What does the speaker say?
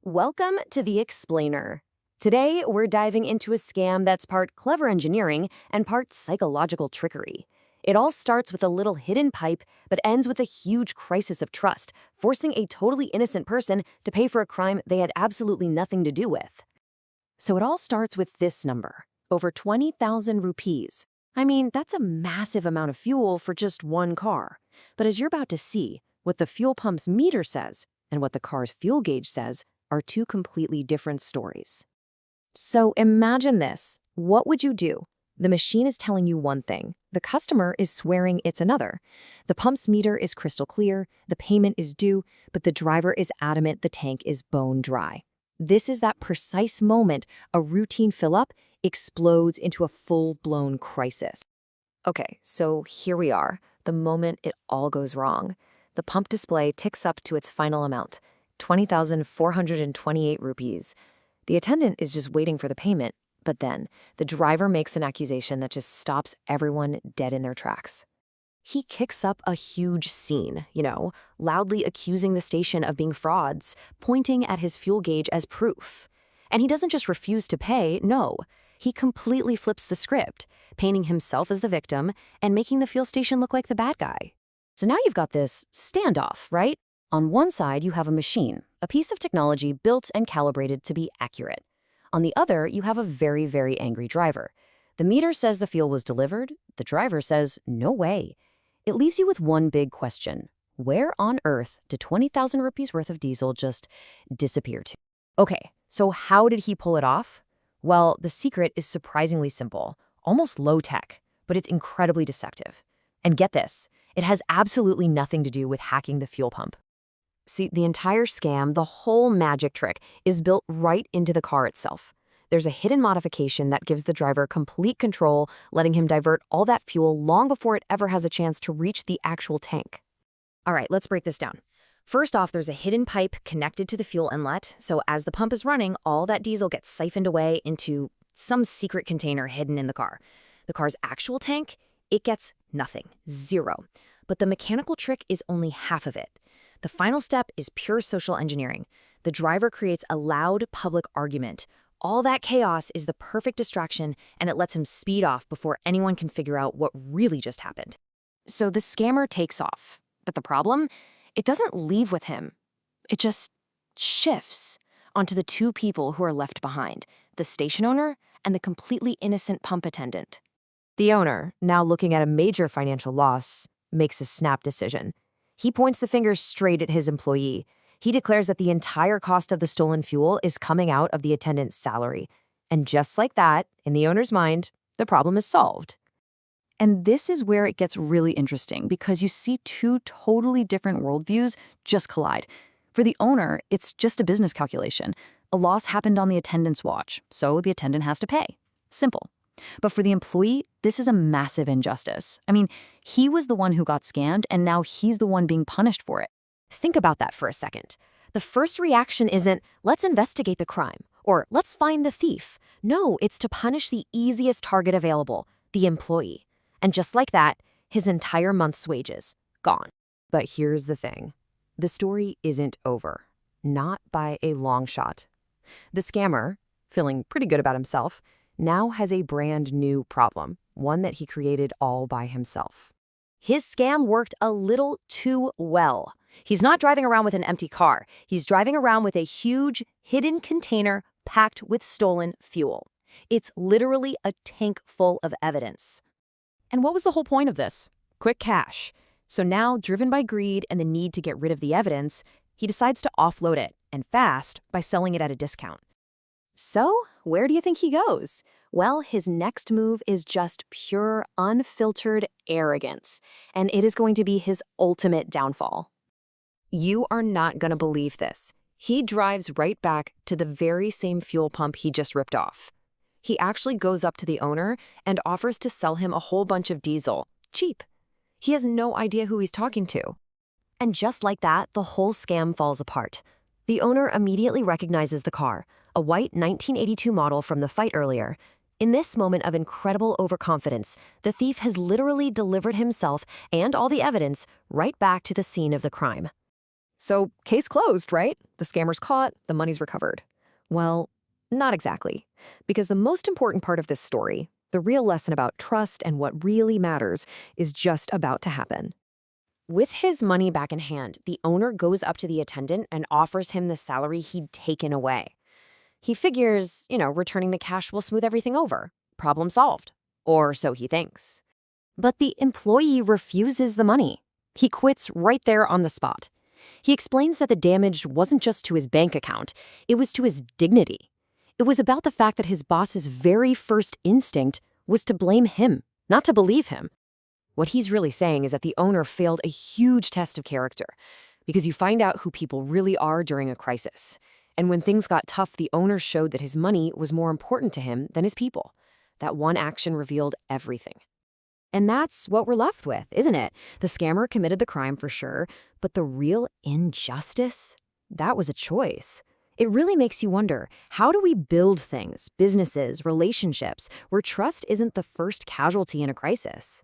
Welcome to The Explainer. Today, we're diving into a scam that's part clever engineering and part psychological trickery. It all starts with a little hidden pipe, but ends with a huge crisis of trust, forcing a totally innocent person to pay for a crime they had absolutely nothing to do with. So it all starts with this number, over 20,000 rupees. I mean, that's a massive amount of fuel for just one car. But as you're about to see, what the fuel pump's meter says and what the car's fuel gauge says are two completely different stories. So imagine this. What would you do? The machine is telling you one thing. The customer is swearing it's another. The pump's meter is crystal clear, the payment is due, but the driver is adamant the tank is bone dry. This is that precise moment a routine fill-up explodes into a full-blown crisis. Okay, so here we are, the moment it all goes wrong. The pump display ticks up to its final amount, 20,428 rupees. The attendant is just waiting for the payment, but then the driver makes an accusation that just stops everyone dead in their tracks. He kicks up a huge scene, loudly accusing the station of being frauds, pointing at his fuel gauge as proof. And he doesn't just refuse to pay, no. He completely flips the script, painting himself as the victim and making the fuel station look like the bad guy. So now you've got this standoff, right? On one side, you have a machine, a piece of technology built and calibrated to be accurate. On the other, you have a very, very angry driver. The meter says the fuel was delivered. The driver says, no way. It leaves you with one big question. Where on earth did 20,000 rupees worth of diesel just disappear to? Okay, so how did he pull it off? Well, the secret is surprisingly simple, almost low-tech, but it's incredibly deceptive. And get this, it has absolutely nothing to do with hacking the fuel pump. See, the entire scam, the whole magic trick, is built right into the car itself. There's a hidden modification that gives the driver complete control, letting him divert all that fuel long before it ever has a chance to reach the actual tank. All right, let's break this down. First off, there's a hidden pipe connected to the fuel inlet, so as the pump is running, all that diesel gets siphoned away into some secret container hidden in the car. The car's actual tank, it gets nothing, zero. But the mechanical trick is only half of it. The final step is pure social engineering. The driver creates a loud public argument. All that chaos is the perfect distraction, and it lets him speed off before anyone can figure out what really just happened. So the scammer takes off. But the problem? It doesn't leave with him. It just shifts onto the two people who are left behind, the station owner and the completely innocent pump attendant. The owner, now looking at a major financial loss, makes a snap decision. He points the finger straight at his employee. He declares that the entire cost of the stolen fuel is coming out of the attendant's salary. And just like that, in the owner's mind, the problem is solved. And this is where it gets really interesting because you see two totally different worldviews just collide. For the owner, it's just a business calculation. A loss happened on the attendant's watch, so the attendant has to pay. Simple. But for the employee, this is a massive injustice. I mean, he was the one who got scammed, and now he's the one being punished for it. Think about that for a second. The first reaction isn't, let's investigate the crime, or let's find the thief. No, it's to punish the easiest target available, the employee. And just like that, his entire month's wages, gone. But here's the thing. The story isn't over. Not by a long shot. The scammer, feeling pretty good about himself, now has a brand new problem, one that he created all by himself. His scam worked a little too well. He's not driving around with an empty car. He's driving around with a huge, hidden container packed with stolen fuel. It's literally a tank full of evidence. And what was the whole point of this? Quick cash. So now, driven by greed and the need to get rid of the evidence, he decides to offload it, and fast, by selling it at a discount. So, where do you think he goes? Well, his next move is just pure, unfiltered arrogance, and it is going to be his ultimate downfall. You are not going to believe this. He drives right back to the very same fuel pump he just ripped off. He actually goes up to the owner and offers to sell him a whole bunch of diesel, cheap. He has no idea who he's talking to. And just like that, the whole scam falls apart. The owner immediately recognizes the car, a white 1982 model from the fight earlier. In this moment of incredible overconfidence, the thief has literally delivered himself and all the evidence right back to the scene of the crime. So, case closed, right? The scammer's caught, the money's recovered. Well, not exactly. Because the most important part of this story, the real lesson about trust and what really matters, is just about to happen. With his money back in hand, the owner goes up to the attendant and offers him the salary he'd taken away. He figures, returning the cash will smooth everything over. Problem solved. Or so he thinks. But the employee refuses the money. He quits right there on the spot. He explains that the damage wasn't just to his bank account, it was to his dignity. It was about the fact that his boss's very first instinct was to blame him, not to believe him. What he's really saying is that the owner failed a huge test of character, because you find out who people really are during a crisis. And when things got tough, the owner showed that his money was more important to him than his people. That one action revealed everything. And that's what we're left with, isn't it? The scammer committed the crime for sure, but the real injustice? That was a choice. It really makes you wonder, how do we build things, businesses, relationships, where trust isn't the first casualty in a crisis?